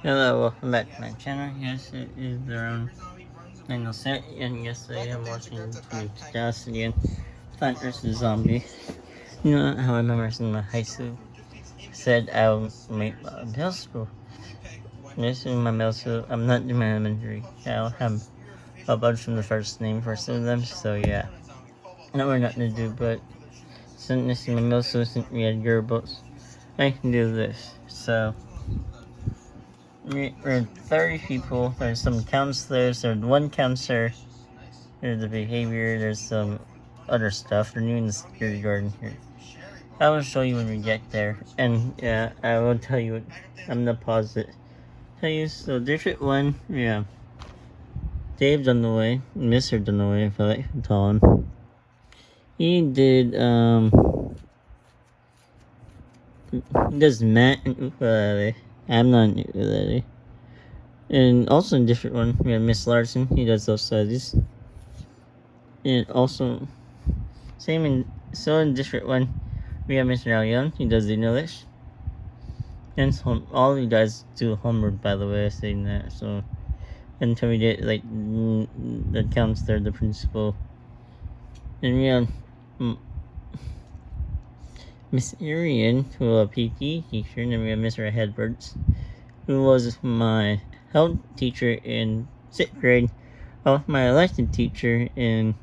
Hello, welcome back to my channel. Yes, it is the round 907, and yes, I am watching the Curiosity and Plant vs. Zombie. You know how I remember in my high school said I'll make my middle school. This is my middle school. I'm not doing my elementary. I'll have a bunch from the first name for some of them, so yeah. No, we're not gonna do, but since this is my middle school, since we had yearbooks, I can do this. So, we're 30 people. There's some counselors. There's one counselor. There's the behavior. There's some other stuff. They're doing the security guard here. I will show you when we get there. And yeah, I will tell you. I'm gonna pause it. Tell you. So District 1, yeah. Dave's on the way. Mr. on the way, if I like to call him. He did, he does Matt and ukulele. I'm not an ukulele. And also in District 1, we have Miss Larson. He does those studies. And also, in District 1, we have Mr. Al Young. He does the English. And all you guys do homework, by the way, saying that. So, until we get, like, the counselor, the principal. And we have Miss Arian, who was a PT teacher. And then we have Mr. Edwards, who was my health teacher in 6th grade. My elected teacher in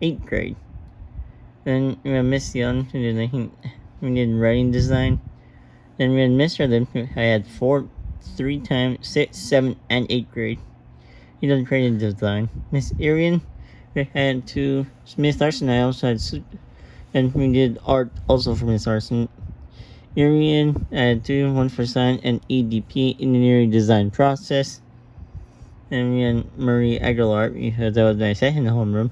8th grade. Then we had Miss Young, who did, we did writing design. Then we had Mr. Lim, who I had 3 times, 6, 7, and 8th grade. He does creative design. Miss Arian, we had 2. Miss Larson, I also had, and we did art also for Miss Larson. Arian, I had 2, 1 for science and EDP, engineering design process. And we had Marie Aguilar, because that was my second homeroom.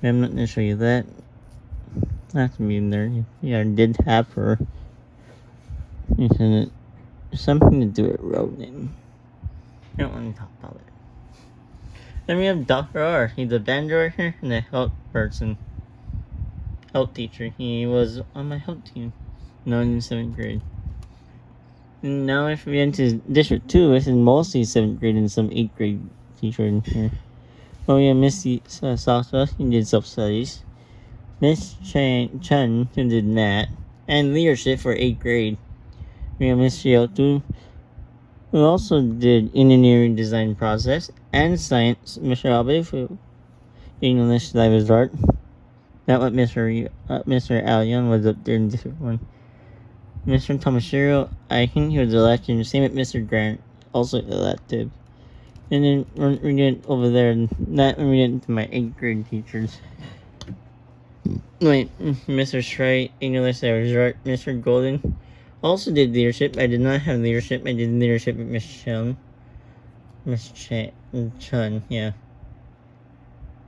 I'm not going to show you that. Not to be in there. Yeah, I did have her. It's something to do with Ronin. I don't want to talk about it. Then we have Dr. R. He's a band director and a health teacher. He was on my health team, now in 7th grade. And now if we enter District 2, it's mostly 7th grade and some 8th grade teacher in here. Oh yeah, Miss Sasha, who did self-studies. Miss Chen, who did math. And leadership for 8th grade. We have Miss Shiotu, who also did engineering design process and science. Mr. Abe for English language art. That what Mr. Al Young was up there in District 1. Mr. Tomashiro, I think he was elected. Same with Mr. Grant, also elected. And then when we get over there, not when we get into my 8th grade teachers. Wait, Mr. Strait, English language art. Mr. Golden also did leadership. I did not have leadership. I did leadership with Miss Chun. Miss Chun, yeah.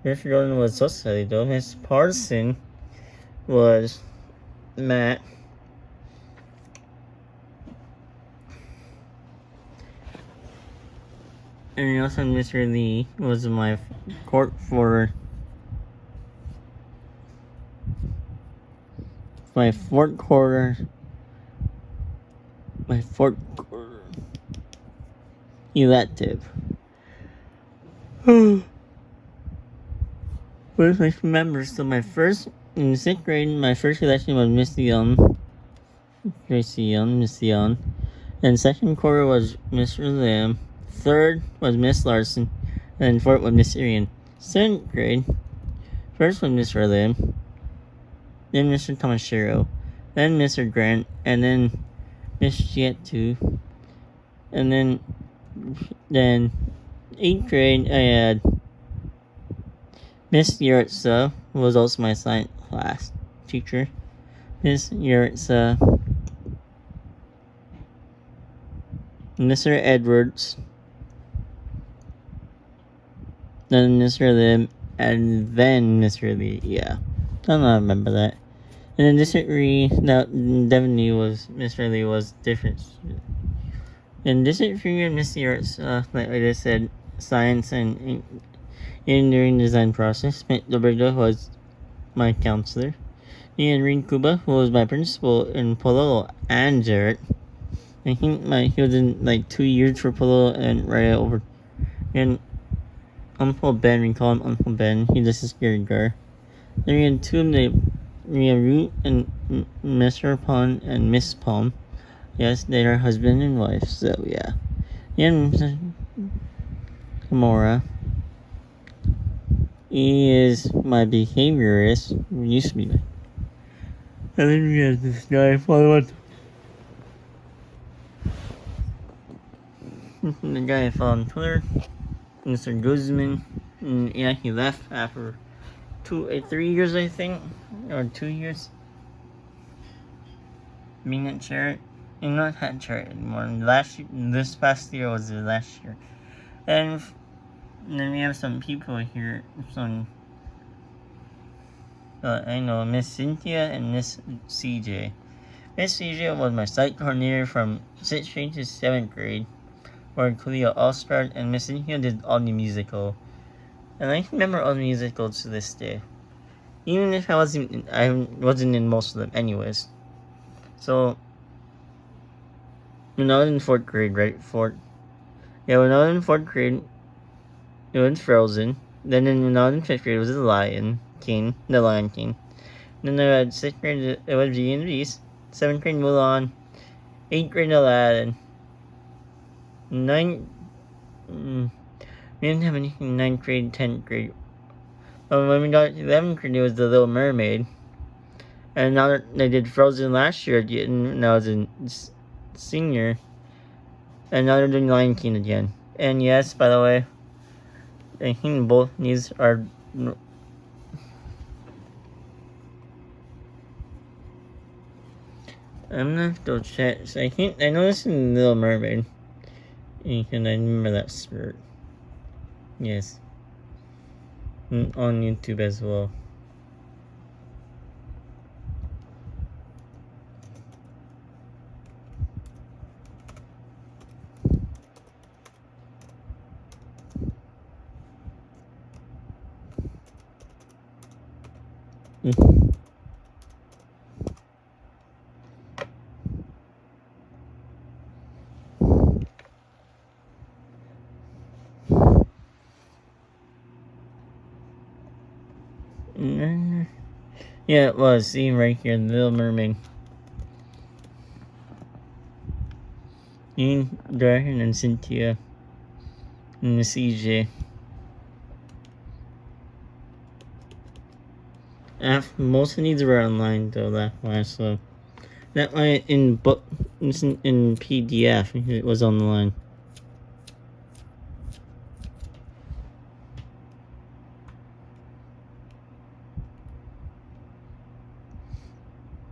Mr. Golden was society though. Miss Parson was Matt. And also Mr. Lee was my court for my fourth quarter elective. Where's my members? So my first, in 6th grade, my first election was Miss Young. Miss Young. And second quarter was Mr. Lim. Third was Miss Larson. And fourth was Miss Arian. 7th grade, first was Mr. Lim. Then Mr. Tomashiro. Then Mr. Grant. And then Miss Chietu. And then 8th grade, I had Miss Yuritsa, who was also my science class teacher. Miss Yuritsa. Mr. Edwards. Then Mr. Lim. And then Mr. Lee. Yeah. I don't remember that. And then District 3, definitely was, Mr. Lee was different. In District 3, and Miss Yuritsa, like I just said, science and engineering design process. Roberto was my counselor. Ian Reen Kuba, who was my principal in Pololo and Jarrett. I think he was in like 2 years for Polo and right over. And Uncle Ben, we call him Uncle Ben. He's a security guard. Then we had two named Root and Mr. Pond and Miss Palm. Yes, they are husband and wife. So yeah. And Gamora. He is my behaviorist. He used to be. And then we have this guy following. The guy I followed on Twitter, Mr. Guzman. And yeah, he left after 3 years, I think, or 2 years. Being at Chariot, and not at Chariot anymore. This past year was the last year, and then we have some people here. Some, I know Miss Cynthia and Miss CJ. Miss CJ was my site coordinator from 6th grade to 7th grade, where Kalia all started, and Miss Cynthia did all the musical, and I remember all the musicals to this day. Even if I wasn't in most of them, anyways. So when I was in 4th grade, right? When I was in 4th grade, it was Frozen. Then when I was in 5th grade, it was The Lion King. Then I had 6th grade, it was Beauty and the Beast. 7th grade, Mulan. 8th grade, Aladdin. 9th, we didn't have anything in 9th grade, 10th grade. When we got to 11th grade, it was The Little Mermaid. And now that they did Frozen last year again, and I was in senior. And now they're doing Lion King again. And yes, by the way, I think both these are. I'm gonna have to check. So I know this in Little Mermaid. And I remember that skirt. Yes. On YouTube as well. Yeah, it was. See right here, The Little Mermaid. Ian, Dragon, and Cynthia. And the CJ. Most of these were online though, that why, so. That why in PDF, it was online.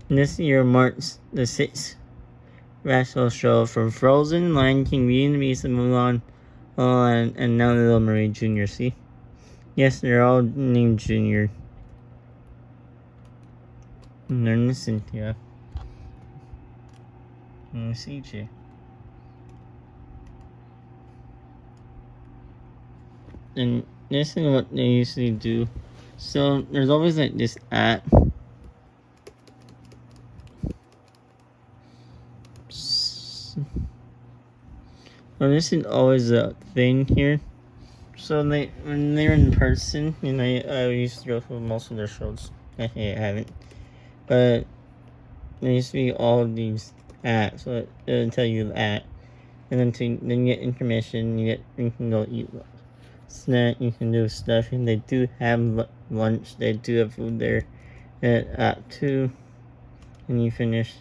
This year marks the 6th Rational show from Frozen, Lion King, Beauty and the Beast, and Mulan, and now Little Mermaid Jr. See? Yes, they're all named Junior. And they're in the Cynthia. And the CJ. And this is what they usually do. So there's always like this at. Well, this is always a thing here. So when they're in person, I used to go to most of their shows. I haven't, but there used to be all these at, so it'll tell you at, and then you get intermission. You can go eat snack. You can do stuff, and they do have lunch. They do have food there at 2, and you finish.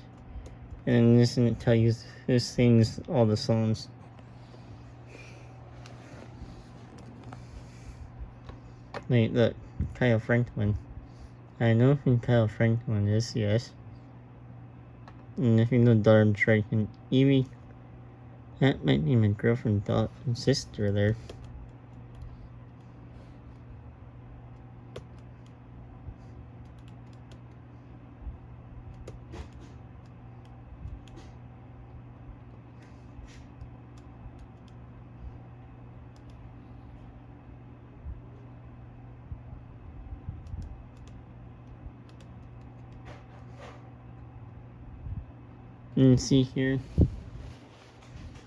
And this will tell you who sings all the songs. Wait, look, Kyle Franklin. I know who Kyle Franklin is, yes. And if you know Darn Drake and Evie, that might be my girlfriend, and sister there. And see here,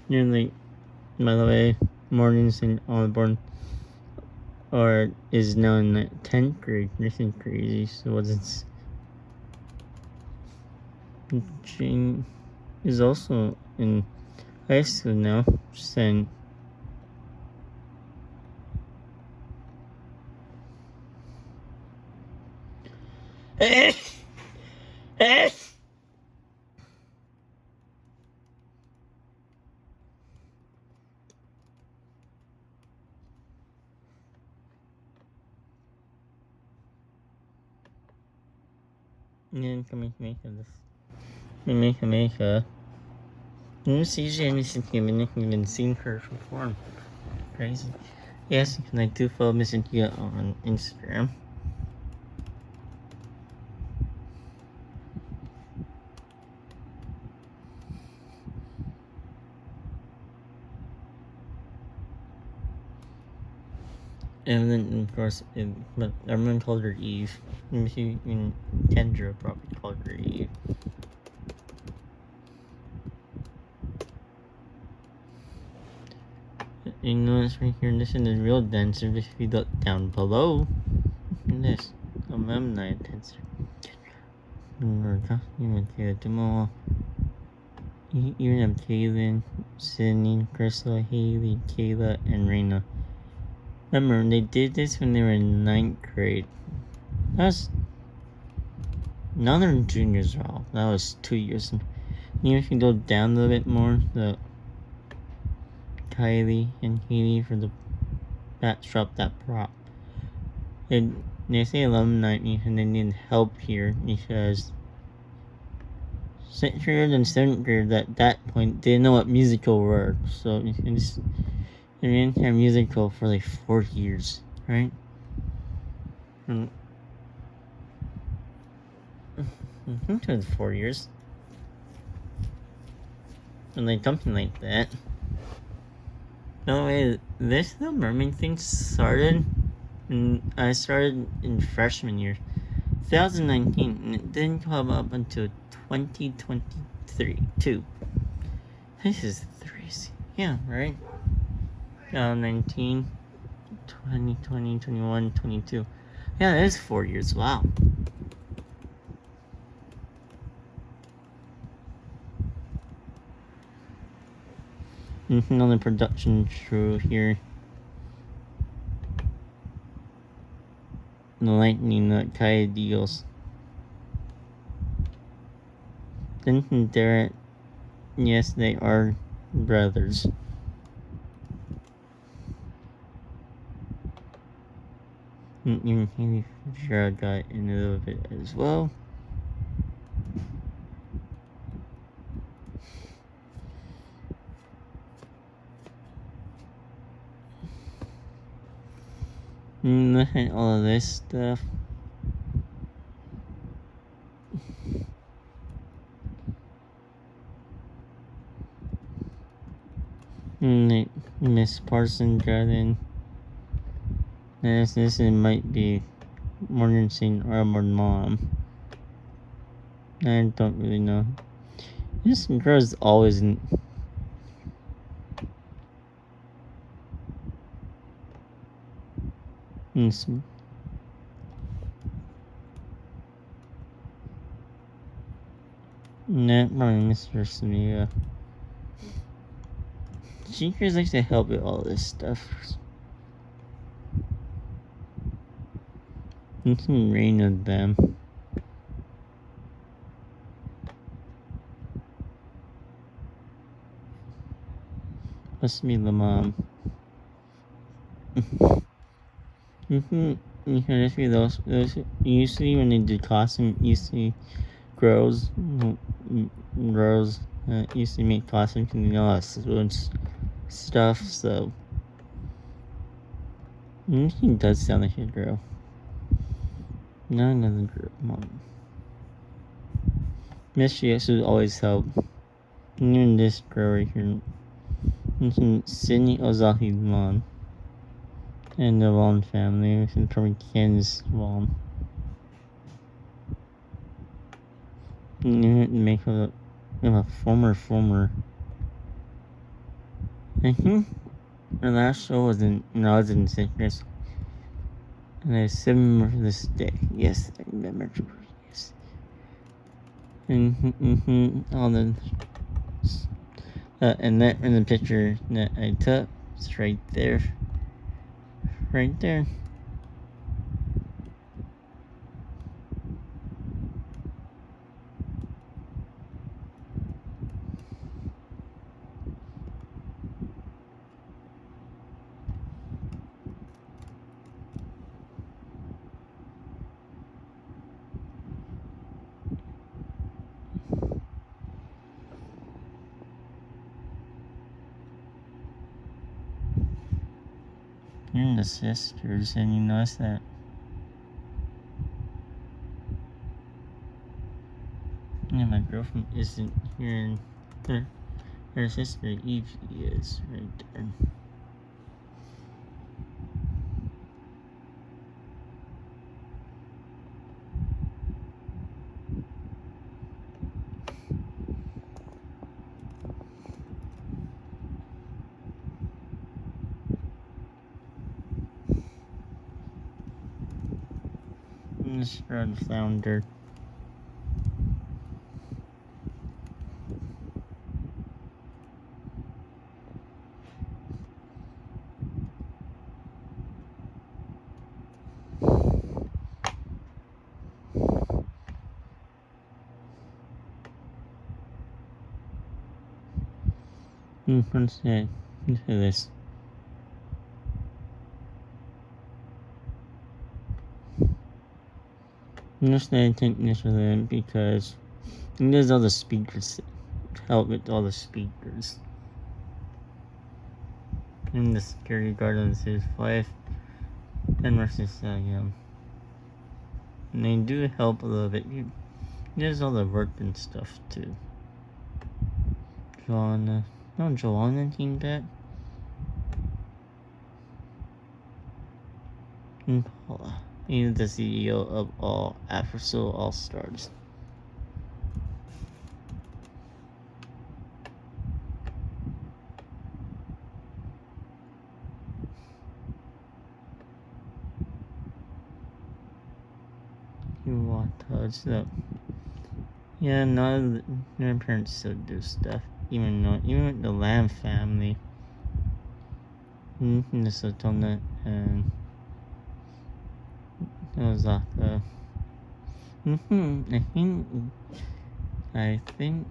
Like, by the way, Mornings in Osborne or is now in the 10th grade. Nothing crazy. So wasn't. Jane is also in high school now. Saying. And coming to make this. Make This usually Miss Human even seen her perform. Crazy. Yes, and I do follow Miss India on Instagram. And then, of course, but everyone called her Eve. Even Kendra probably called her Eve. You notice right here, this is the real dancer. If you look down below, this alumni dancer. You even have Kaylin, Sydney, Crystal, Haley, Kayla, and Raina. Remember, they did this when they were in 9th grade. That's now they're in juniors. Wow, that was 2 years. Even if you go down a little bit more, the Kylie and Haley for the backdrop that prop. And they say alumni and they need help here because 6th grade and 7th grade at that point didn't know what musical were. So they didn't have musical for like 4 years, right? And I think it was 4 years. And like something like that. No way, this the mermaid thing started. And I started in freshman year, 2019, and it didn't come up until 2023. This is crazy. Yeah, right. 19, 2020, 21, 22. Yeah, that is 4 years. Wow. Another production crew here. The Lightning Kaya Deals. Then Derek. Yes, they are brothers. Even Haley Fitzgerald got in a little bit as well. Look at all of this stuff. Miss Parson got in. This might be Morgan St. Armored Mom. I don't really know. This girl's always in. Not probably Mr. Samia. Seekers likes to help with all this stuff. There's some rain of them. Must be the mom. You can just be those usually when they do costume, usually girls used to make costumes and stuff, so he does sound like a girl. Not another girl mom. Miss she should always help. Even this girl right here. Sydney Ozahi's mom. And the Vaughn family, which is probably Ken's mom. Make a former I think the last show was when I was in sickness. And I still remember this day. Yes, I remember. Yes. All the and that in the picture that I took, it's right there. Right there. You're the sisters, and you notice that. Yeah, my girlfriend isn't here. Her sister Evie is right there. Mr. Flounder. What's that? Look at this. I'm just gonna take this with him because there's all the speakers. Help with all the speakers. And the security guard on his wife. And versus and they do help a little bit. There's all the work and stuff too. Joanna. No, Joanna came back. And Paula. He's the CEO of all AfroSoul All Stars. You want to touch that? Yeah, none of their parents still do stuff. Even with the Lamb family. The Sotona and Osaka. I think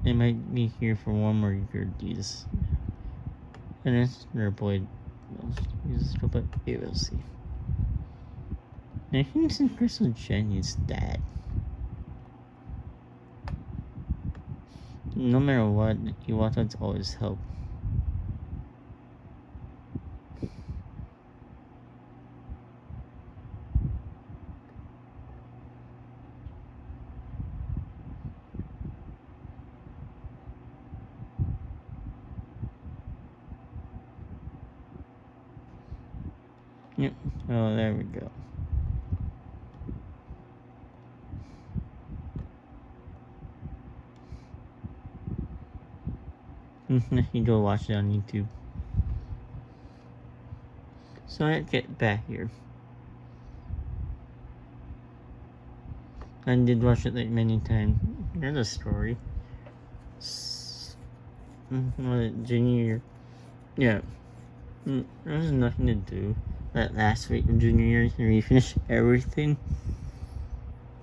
they might be here for one more year. These, and it's their boy. But we will see. I think it's Crystal Jenny's dad. No matter what, Iwata's always help. Yep. Oh, there we go. You go watch it on YouTube. So let's get back here. I did watch it like many times. There's a story. Junior year. Yeah. There was nothing to do. That last week of junior year, we finished everything.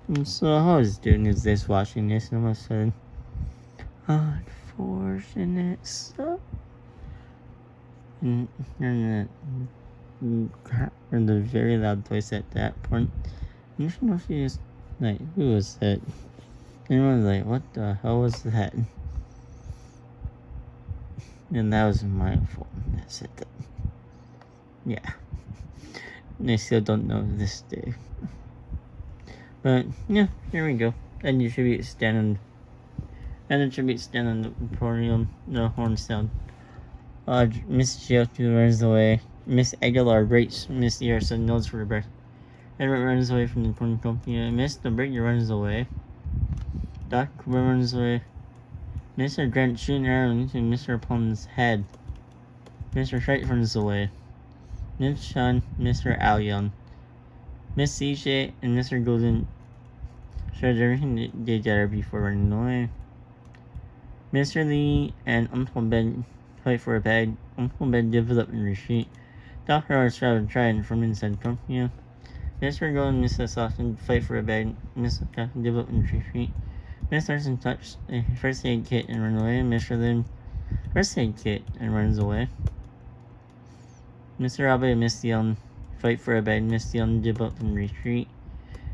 And so I was doing this, watching this, and all of a sudden, unfortunate stuff. And the very loud voice at that point. I don't know if she was like, who was that? Everyone was like, what the hell was that? And that was my fault. That's it. Yeah. And I still don't know this day. But yeah, here we go. And you should be standing. And it should be standing on the podium. The horn sound. Miss Giotto runs away. Miss Aguilar breaks Miss Yerson notes for her breath. Edward runs away from the cornucopia. Miss the Brigadier runs away. Doc Cooper runs away. Mr. Grant shoots an arrow into Mr. Pond's head. Mr. Shrike runs away. Miss Chun, Mr. Alyon, Miss CJ, and Mr. Golden shred everything they did together before running away. Mr. Lee and Uncle Ben fight for a bag. Uncle Ben gives up and retreat. Dr. R shouted trident from inside Tokyo. Mr. Gold and Mrs. Austin fight for a bag. Mrs. Austin gives up and retreat. Miss Larson touches a first aid kit and runs away. Mr. Lim first aid kit and runs away. Mr. Abe and Miss Dion fight for a bag. Miss Dion give up and retreat.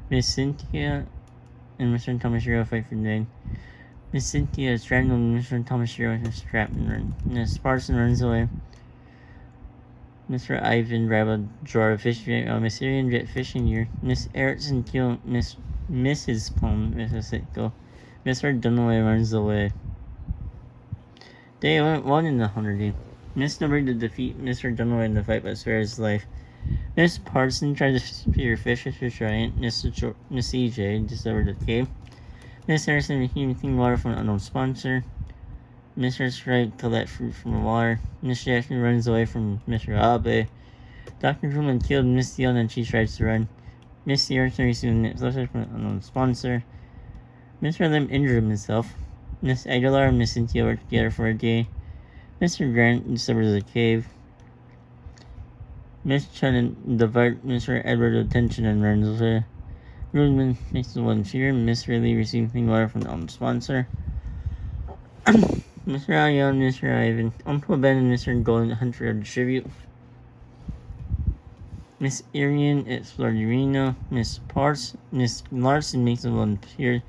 Miss Cynthia and Mr. Tomashiro fight for the bag. Miss Cynthia is strangled and Mr. Tomashiro is strapped and run. Miss Parson runs away. Mr. Ivan grabs a jar of fish while Miss Arian get fishing gear. Miss Erickson kills Mrs. Pond with a sickle. Mr. Dunaway runs away. Day 1 in the 100 game. Miss Number to defeat Mr. Dunaway in the fight but spares his life. Miss Parson tried to spear fish with her giant. Miss EJ discovered the cave. Miss Harrison received clean water from an unknown sponsor. Mr. Strike collects fruit from the water. Miss Jackson runs away from Mr. Abe. Dr. Truman killed Miss Dion and she tries to run. Miss Harrison received an explosion from an unknown sponsor. Mr. Lim injured himself. Miss Aguilar and Miss Cynthia work together for a day. Mr. Grant discovers the cave. Miss Chun divert Mr. Edward's attention and runs away. Roseman makes the one fear. Miss Ridley receives clean water from the unknown sponsor. Mr. Alyon, Mr. Ivan, Uncle Ben, and Mr. Golden hunt for a tribute. Miss Arian explores the arena. Miss Larson makes the one fear.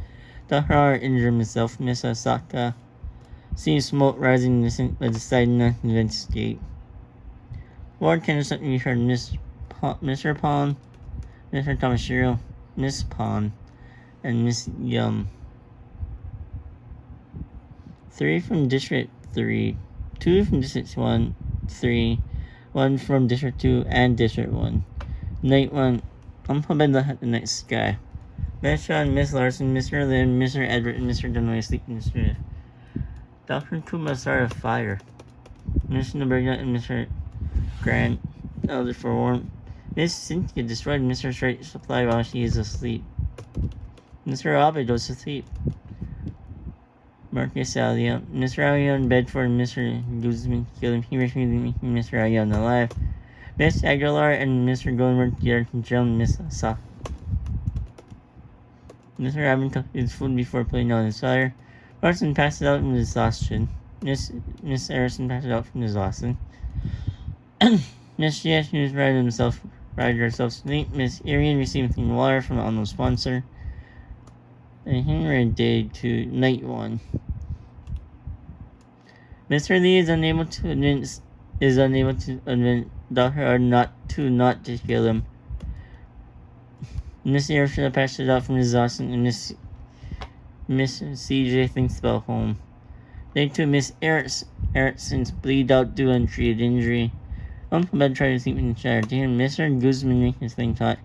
Dr. R injures himself. Miss Asaka sees smoke rising but decides not to investigate. Ward can suddenly heard Mr. Pond, Mr. Tomashiro, Miss Pond, and Miss Yum. 3 from District 3, 2 from District 1, 3, 1 from District 2 and District 1. Night 1, Uncle Ben at the night sky. Miss Shawn, Miss Larson, Mr. Lin, Mr. Edward, and Mr. Dunaway sleep in the street. Dr. Kuma started a fire. Mr. Noberga and Mr. Grant elder for warmth. Miss Cynthia destroyed Mr. Straight's supply while she is asleep. Mr. Abe goes to sleep. Marcus Alia. Mr. Alia in bed for Mr. Guzman killed him. He refused to make Mr. Alia alive. Miss Aguilar and Mr. Golden worked together to jail Miss Sa. Mr. Abbott took his food before putting out his fire. Larson passed out from exhaustion. Miss Harrison passed out from exhaustion. Miss Jackson rider herself to sleep. Miss Arian received clean water from an unknown sponsor. And Henry day to night 1. Mr. Lee is unable to convince Dr. R not to kill him. Miss Harrison passed out from exhaustion and Miss CJ thinks about home. Day 2, Miss Erickson's bleed out due to untreated injury. Uncle Ben tried to sleep in the shower. Mr. Guzman makes his thing hot.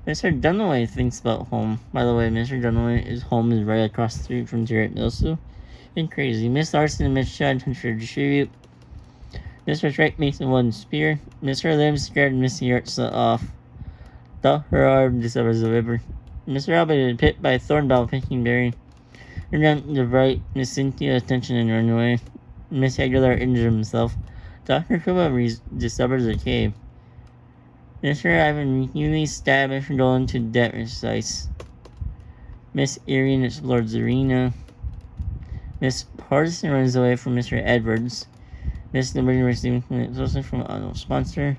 Mr. Dunaway thinks about home. By the way, Mr. Dunaway's home is right across the street from Jarrett Milsu. And crazy. Miss Larson and Miss Shad hunt for tribute. Mr. Shrike makes one spear. Mr. Lim scared Miss Yertza off. Dr. R discovers the river. Mr. Albert is hit by a thornbow picking berry. Run down to the right, Miss Cynthia's attention and run away. Miss Aguilar injured himself. Dr. Kuba discovers the cave. Mr. Ivan repeatedly stabbed Mr. Dolan to death with slice. Miss Arian explores the arena. Miss Parson runs away from Mr. Edwards. Miss Liberty receiving an explosion from an unknown sponsor.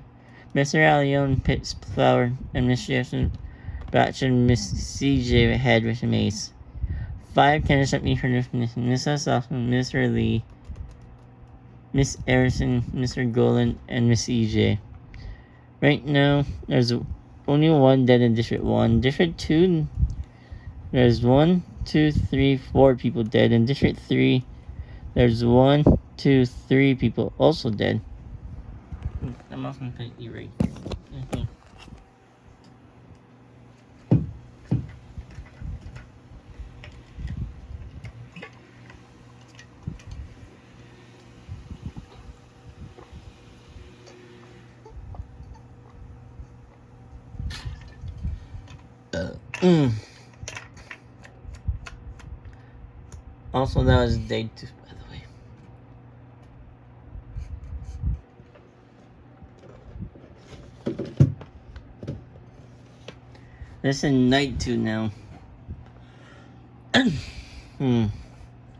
Mr. Allion picks flower, and Miss Jefferson batched Miss CJ ahead with a mace. 5 candles up me for Miss Asafin, Mr. Lee, Miss Harrison, Mr. Golan, and Miss EJ. Right now, there's only 1 dead in District 1. District 2, there's 1, 2, 3, 4 people dead. In District 3, there's 1, 2, 3 people also dead. I'm also going to put E right here. Okay. Mm. Also, that was day 2, by the way. This is night 2 now.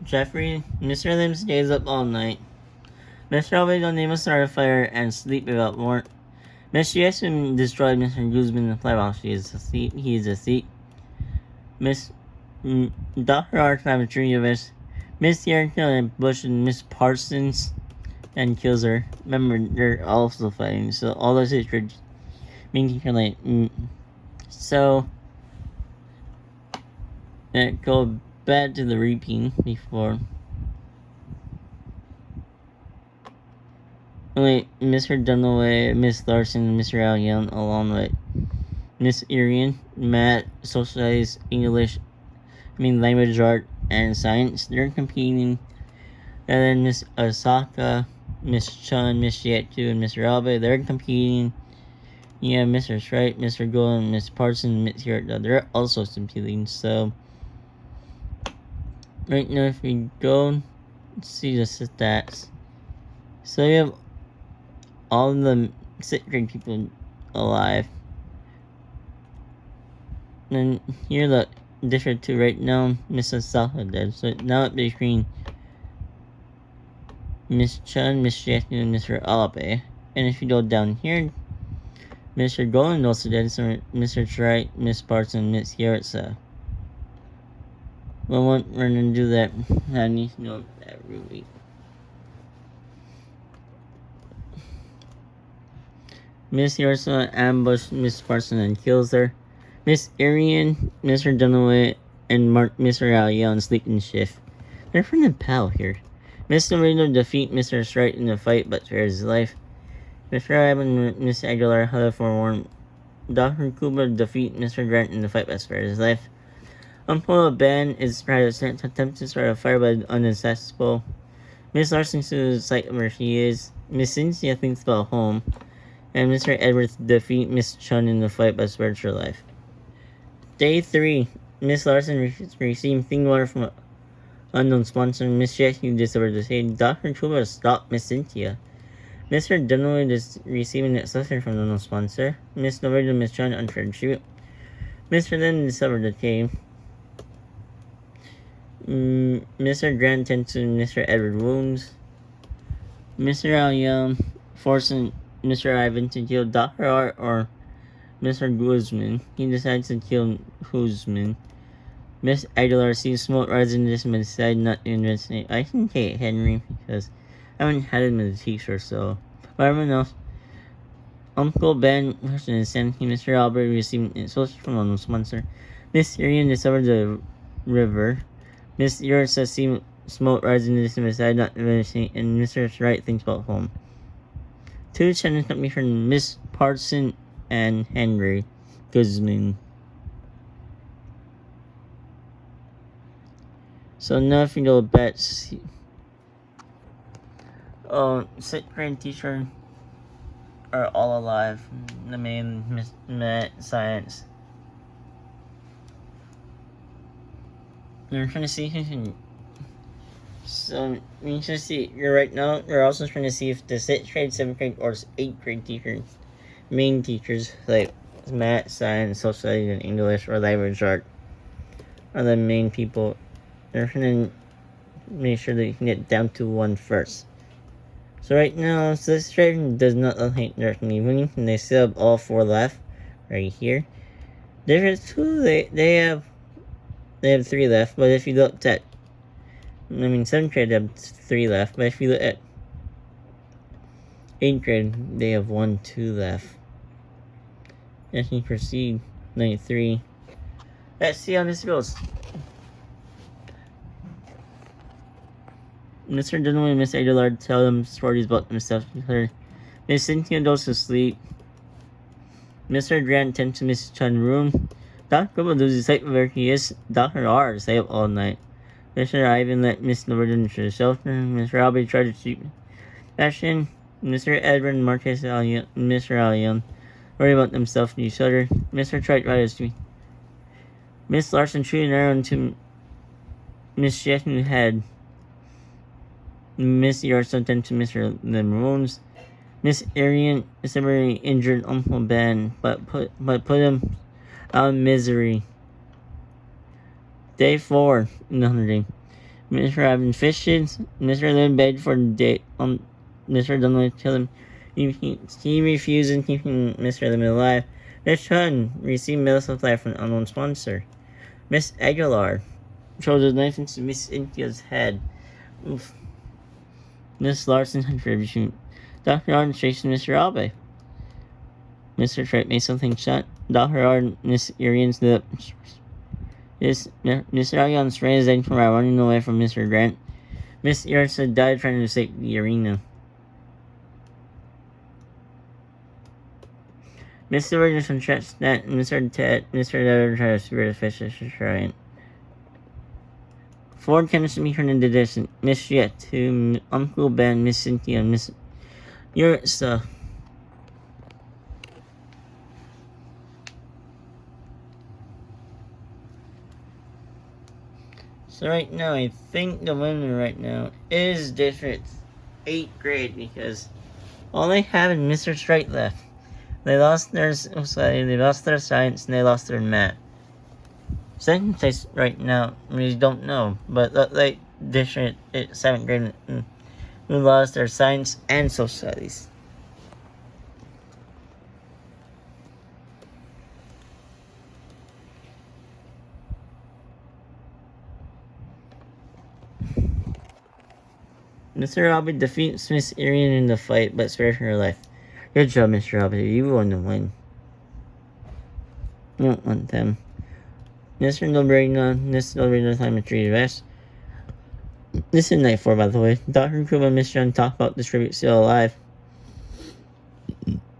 Jeffrey, Mr. Lim stays up all night. Mr. Always unable to start a fire and sleep without warrant. Miss Jackson destroyed Mr. Guzman in the fly while he is asleep. Miss Dr. Art have a tree of us. Miss Erica and Bush and Miss Parsons and kills her. Remember, they're also fighting, so all those secrets making her like. So, go back to the reaping before. Wait, Mr. Dunaway, Miss Larson, Mr. Al Young, along with Miss Irian, Matt, Socialized English, Language Art, and Science. They're competing. And then Miss Osaka, Miss Chun, Miss Yetu, and Mr. Albe, they're competing. Yeah, Mr. Strike, Mr. Gold, Miss Parsons, Miss Hirta, they're also competing. So, right now, if we go see the stats, so you have all the 6th grade people alive. And here the different two right now, Miss Osaka dead. So now it's between Miss Chun, Miss Jackson, and Mr. Albe. And if you go down here, Mr. Golden also dead, so Mr. Trite, Miss Parsons, Miss Yaritsa. Well, we're gonna do that. I need to know that really. Miss Yaritsa ambushed Miss Parsons and kills her. Miss Arian, Mr. Dunaway, and Mr. Alia on sleeping shift. They're from the pal here. Mr. Reno defeat Mr. Strite in the fight but spares his life. Mr. Ivan and Miss Aguilar have forewarned. Dr. Kuba defeat Mr. Grant in the fight but spares his life. Uncle Ben is trying to attempt to start a fire but unsuccessful. Miss Larson to the site where she is. Miss Cynthia thinks about home. And Mr. Edwards defeat Miss Chun in the fight but spares her life. Day 3. Miss Larson received thing water from an unknown sponsor. Miss Jackson discovered the same. Dr. Chuba stopped Miss Cynthia. Mr. Dunaway is receiving an accessory from an unknown sponsor. Miss Novella and Miss Chun unfair shoot. Mr. Lin discovered the cave. Mr. Grant tends to Mr. Edward wounds. Mr. Al Young forcing Mr. Ivan to kill Dr. Art or Mr. Guzman. He decides to kill Guzman. Miss Aguilar sees smoke rising in this but decided not to investigate. I can take Henry because I haven't had him as a teacher, so. But everyone else. Uncle Ben questioned insanity. Mr. Albert received insults from a sponsor. Miss Irian discovered the river. Miss Ursa sees smoke rising in this but decided not to investigate. And Mr. Wright thinks about home. 2 channels company from Miss Parsons and Henry Guzman. So now if you go back, 6th grade teacher are all alive. The main Math Science. You're trying to see who can. So we can see. You're right now. We're also trying to see if the 6th grade, 7th grade, or 8th grade teachers, main teachers like Math, Science, Social Studies, and English, or Language Art, are the main people. They're trying to make sure that you can get down to 1 first. So right now, this trade does not look like they're winning, and they still have all 4 left, right here. Difference 2, they have 3 left, but if you look at, 7th grade they have 3 left, but if you look at 8th grade, they have 1, 2 left. As you proceed, 93. Let's see how this goes. Mr. Dunaway and Miss Aguilar tell them stories about themselves to her. Miss Cynthia goes to sleep. Mr. Grant tends to Miss Chun's room. Dr. Kubo loses sight of where he is. Dr. R stay up all night. Mr. Ivan let Miss Novella into the shelter. Mr. Albie tried to shoot Fashion. Mr. Edward and Marquez Mr. Allion worry about themselves and each other. Mr. tried to shoot Miss Larson chewed an arrow into Miss Jet, who had Miss Yarson tend to Mr. Lim wounds. Miss Arian severely injured Uncle Ben, but put him out of misery. Day 4 in the hunting. Mr. Ivan fishes. Mr. Lim begged for the date. Mr. Dunley tell him he refuses, keeping Mr. Lim alive. Miss Chun received medical supply from an unknown sponsor. Miss Aguilar throws a knife into Miss Cynthia's head. Oof. Miss Larson contribution. Dr. Arden chases Mr. Abe. Mr. Trent made something shut. Dr. Arden, Miss Arian's lip. Mr. Arden sprayed his egg from running away from Mr. Grant. Miss Irsa died trying to escape the arena. Mr. Richardson stretched that Mr. Dever tried to spirit the fish as a giant. Ford chemistry turned into this. Miss Jet to Uncle Ben, Miss Cynthia, Miss Yurtsa. So right now, I think the winner right now is District 8th grade because all they have is Mr. Straight left. They lost their science, and they lost their math. Second place right now, we don't know, but like District 7th grade who lost their science and social studies. Mr. Robbie defeats Miss Arian in the fight, but spares her life. Good job, Mr. Robbie. You won the win. I don't want them. Mr. Nobrina time at 3 rest. This is night 4, by the way. Dr. Kuba and Miss John talk about distribute still alive.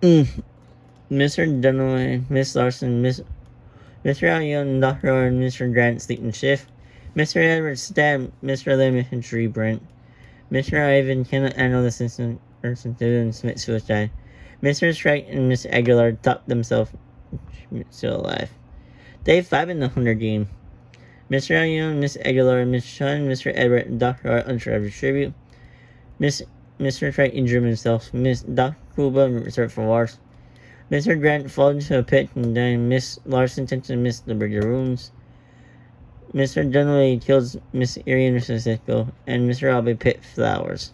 Mr. Dunaway, Miss Larson, Mr. Allion, Dr. R, and Mr. Grant sleep in shift. Mr. Edwards stabbed Mr. Lim infantry Brent. Mr. Ivan cannot handle the system and commit suicide. Mr. Strike and Miss Aguilar top themselves still alive. Day 5 in the Hunter game. Mr. Allion, Miss Aguilar, Miss Chun, Mr. Edward, and Dr. R unsure of tribute. Mr. Strike injured himself. Miss Dr. Kuba reserved for wars. Mr. Grant falls into a pit and then Miss Larson tends to miss the bigger wounds. Mr. Dunaway kills Miss Arian, Mr. Cisco, and Mr. Abe pit flowers.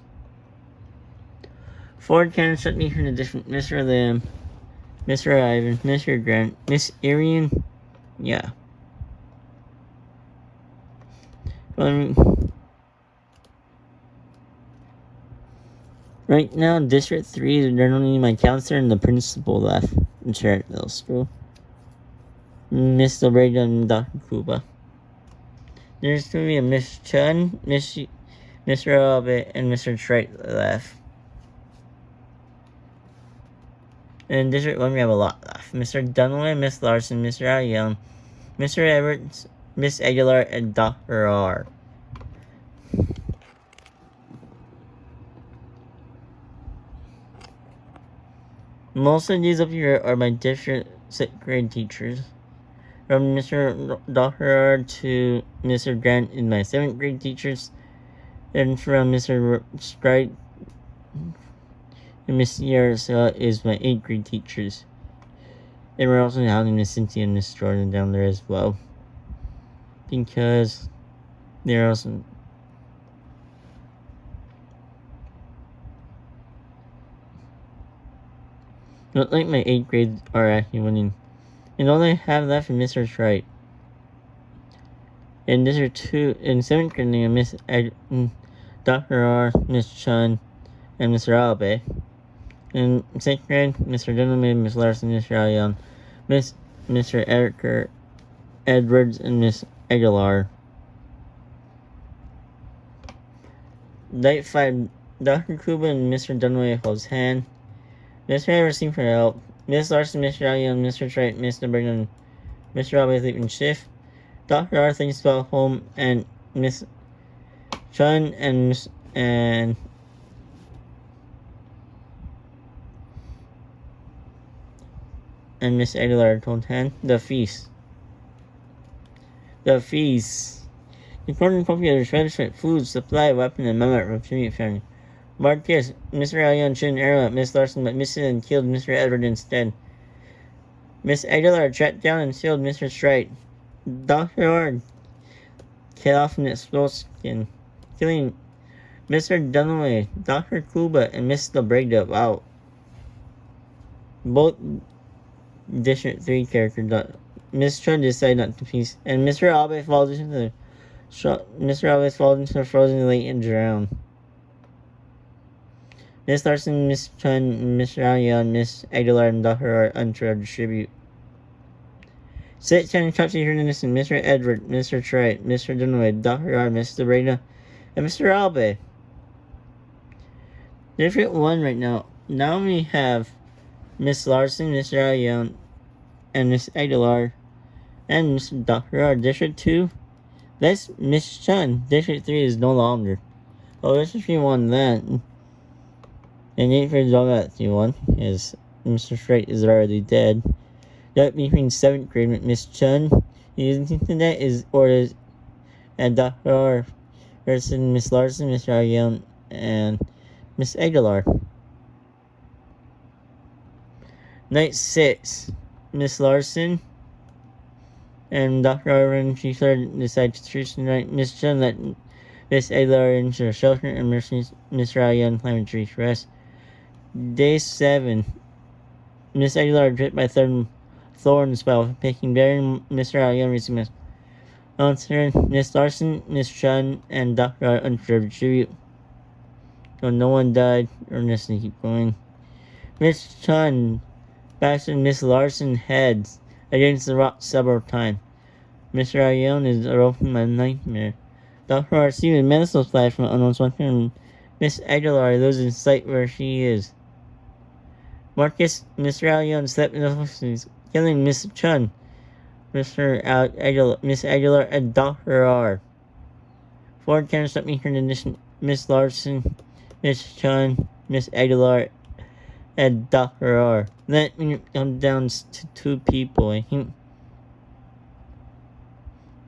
Ford cannon shut me from the different Mr. Lim, Mr. Ivan, Mr. Grant, Miss Arian, yeah. Right now, District 3 is generally my counselor and the principal left in Charlotte Middle School. Miss Lobrega and Dr. Kuba. There's going to be a Miss Chun, Mr. Abe, and Mr. Trite left. In District 1, we have a lot left. Mr. Dunaway, Miss Larson, Mr. Young, Mr. Everett, Miss Aguilar, and Dr. R. Most of these up here are my District 6th grade teachers. From Mr. Dr. R to Mr. Grant is my 7th grade teachers. And from Mr. Strite and Miss Yarsa is my 8th grade teachers. And we're also having Miss Cynthia and Miss Jordan down there as well. Because they're also not like my 8th grades are actually winning. And all I have left is Mr. Strite. And these are 2 in 7th grade, Miss Dr. R, Miss Chun, and Mr. Abe. In 6th grade, Mr. Dunham, Miss Larson, Mr. Allion, Mr. Eric Edwards, and Miss Aguilar. Night 5, Dr. Kuba and Mr. Dunaway holds hand. Mr. Everson for help. Miss Larson, Mr. Allion, Mr. Trite, Mr. Bergen, Mr. Abe sleeping shift. Dr. R thinks about home, and Miss Chun and Miss Aguilar told hand the feast. The fees. Important computers, registered food, supply, weapon, and member of tribute family. Marcus, Mr. Allion shouldn't air Miss Larson, but missed and killed Mr. Edward instead. Miss Aguilar tracked down and sealed Mr. Strite. Dr. Ward cut off an explosion, killing Mr. Dunaway, Dr. Kuba, and Miss Labrega. Wow. Both District 3 characters. Miss Chun decided not to piece, and Mr. Abe falls into the frozen lake and drowned. Miss Larson, Miss Chun, Miss Ryan, Miss Aguilar, and Dr. are unsure tribute. Sit Chan traps the innocent Mr. Edward, Mr. Trite, Mr. Dunaway, Dr. R, Mr. Breda, and Mr. Abe. District 1 right now. Now we have Miss Larson, Mr. Ryan, and Miss Aguilar, and Mr. Dr. R. District 2, that's Miss Chun. District 3 is no longer. Oh, District 3 won that. And 8 for Dog 1 is Mr. Straight is already dead. That between 7th grade with Miss Chun. Using that is orders and Dr. R versus Miss Larson, Mr. Aryan, and Miss Aguilar. Night 6, Miss Larson and Dr. Arvin, she decided to choose tonight. Miss Chun let Miss Aguilar into her shelter and Miss Ryan climbed a tree to rest. Day 7, Miss Aguilar bit by thorn spell, picking Barry, Miss Ryan receiving Miss Monster, Miss Larson, Miss Chun, and Dr. R undeserved tribute. So no one died, or just keep going. Miss Chun bashed Miss Larson's head against the rock several times. Mr. Ryan is open my nightmare. Dr. R received a medical flash from unknown source, and Miss Aguilar loses sight where she is. Marcus, Mr. Allion slept in the hospital, killing Miss Chun, Miss Aguilar, and Dr. R. Ford can stop me from the Miss Larson, Miss Chun, Miss Aguilar, and Dr. R. Let me come down to 2 people, I think.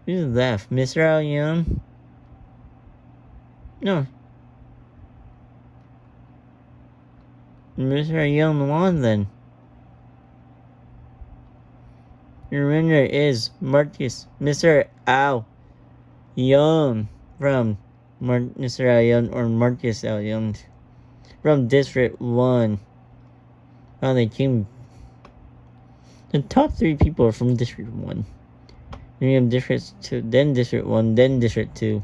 Who's left? Mr. Allion? No. Mr. Allion won then. Your winner is Marcus, Mr. Al Young from Mr. Al Young or Marcus Al Young from District 1. Oh, they came. The top 3 people are from District 1. We have District 2, then District 1, then District 2.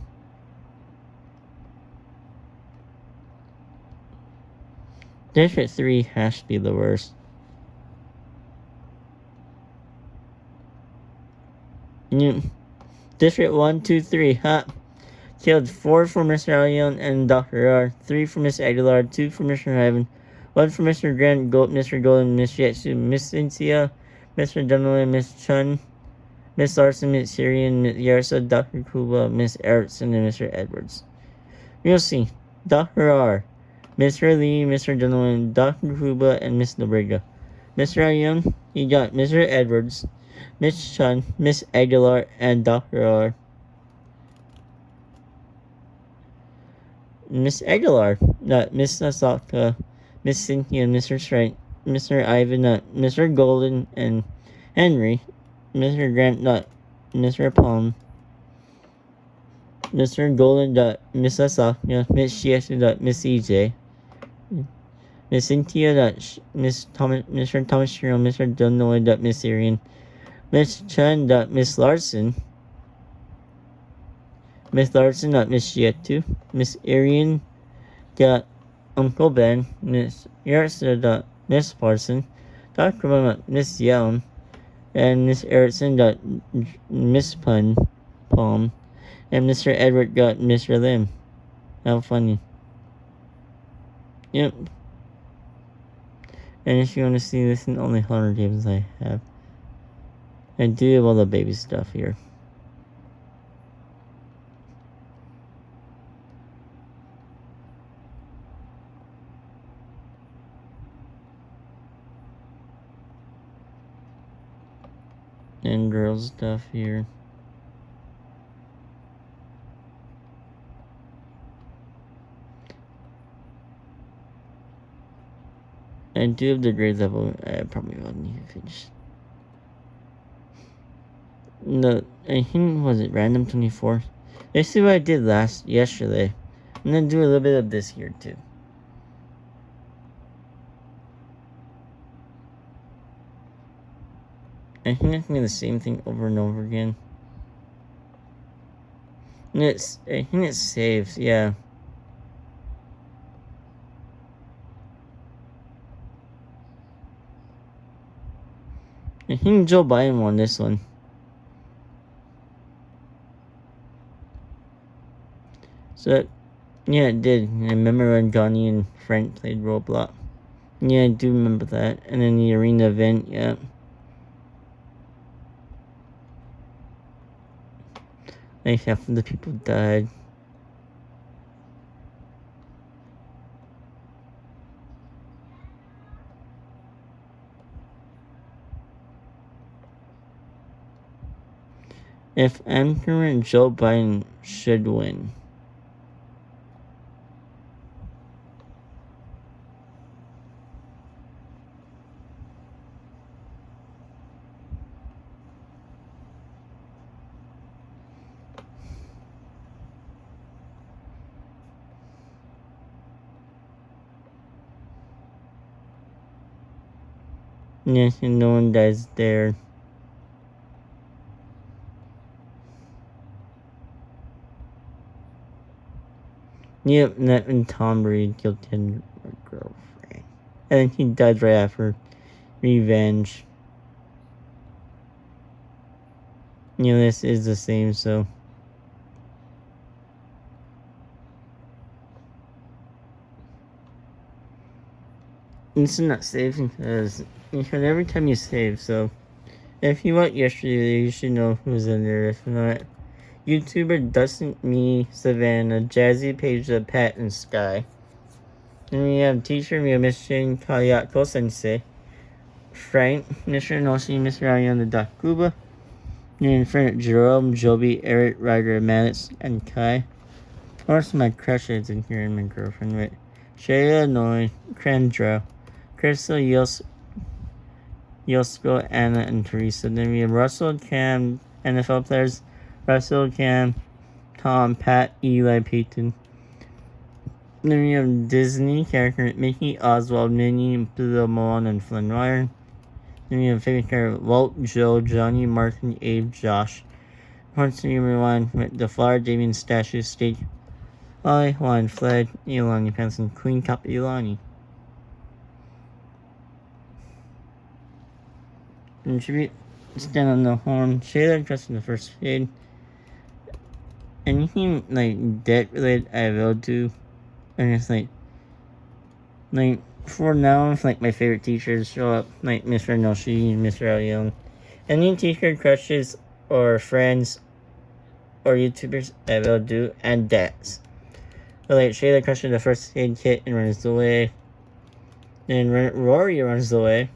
District 3 has to be the worst. District 1, 2, 3, huh? Killed 4 for Mr. Allion and Dr. R, 3 for Miss Aguilar, 2 for Mr. Heaven, 1 for Mr. Grant, Mr. Golden, Miss Yetsu, Miss Cynthia, Mr. Dunaway, Miss Chun, Miss Larson, Miss Syrian, Miss Yarsa, Dr. Kuba, Miss Erickson, and Mr. Edwards. You'll see Dr. R, Mr. Lee, Mr. Dunaway, Dr. Kuba, and Miss Labrega. Mr. Allion, he got Mr. Edwards, Miss Chun, Miss Aguilar, and Dr. R. Miss Aguilar, Miss Asaka, Miss Cynthia, Mr. Straight, Mr. Ivan, Mr. Golden, and Henry, Mr. Grant, Mr. Palm, Mr. Golden, Miss Asaka, Miss Shiesha, Miss EJ, Miss Cynthia, Miss Thomas, Mr. Thomas Shiro, Mr. Dunaway, Miss Syrian, Miss Chun, Miss Larson, Miss Larson, Miss Yetu, Miss Arian, Uncle Ben, Miss Yarsa, Miss Parson, Dr. Mama, Miss Young, and Miss Erickson, Miss Palm, and Mr. Edward, Mr. Lim. How funny. Yep. And if you want to see this in only 100 games I have, I do have all the baby stuff here. And girl stuff here. I do have the grade level. I probably will need to finish. No, I think was it random 24. Let's see what I did yesterday. I'm gonna do a little bit of this here too. I think I can do the same thing over and over again. And I think it saves, yeah. I think Joe Biden won this one. So, yeah, it did. I remember when Donnie and Frank played Roblox. Yeah, I do remember that. And then the arena event, yeah. Like half of the people died. If Emperor Joe Biden should win. Yes, and no one dies there. Yep, and that when Tom Brady killed his girlfriend. And then he died right after. Revenge. This is the same, so. This is not saving because every time you save, so. If you went yesterday, you should know who's in there. If not, YouTuber Dustin, me, Savannah, Jazzy, Paige, Pat, and Sky. And we have teacher, we have Miss Jane Kayako Sensei, Frank, Mr. Noshi, Mr. Ariana Dakuba, and friend Jerome, Joby, Eric, Ryder, Manitz, and Kai. Of course, my crushes in here and my girlfriend, right? Shayla, Noi, Krandra, Crystal, Yosko, Anna, and Teresa. Then we have Russell, Cam, NFL players, Russell, Cam, Tom, Pat, Eli, Peyton. Then we have Disney character Mickey, Oswald, Minnie, Bill Malone, and Flynn Ryan. Then we have favorite character Walt, Joe, Johnny, Martin, Abe, Josh. Once you rewind with the Flower, Damien, Statue, State, Ollie, Juan, Fled, Elani, Penson, Queen Cup, Elani. And tribute, stand on the horn, Shayla dressed in the first aid. Anything like debt related, I will do. And it's like for now, it's like my favorite teachers show up, like Mr. Noshi and Mr. Young. Any teacher crushes or friends or YouTubers, I will do, and dads. But like Shayla crushes the first aid kit and runs away. Then Rory runs away.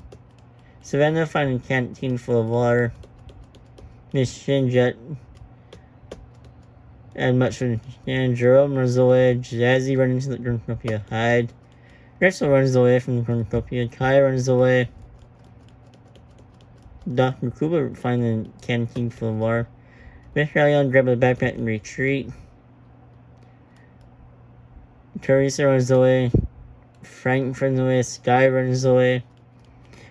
Savannah finds a canteen full of water. Miss Shinjet and much and Jerome runs away. Jazzy runs into the cornucopia hide. Rachel runs away from the cornucopia. Kai runs away. Dr. Kuba finds a canteen full of water. Mr. Allen grabs a backpack and retreat. Teresa runs away. Frank runs away. Sky runs away.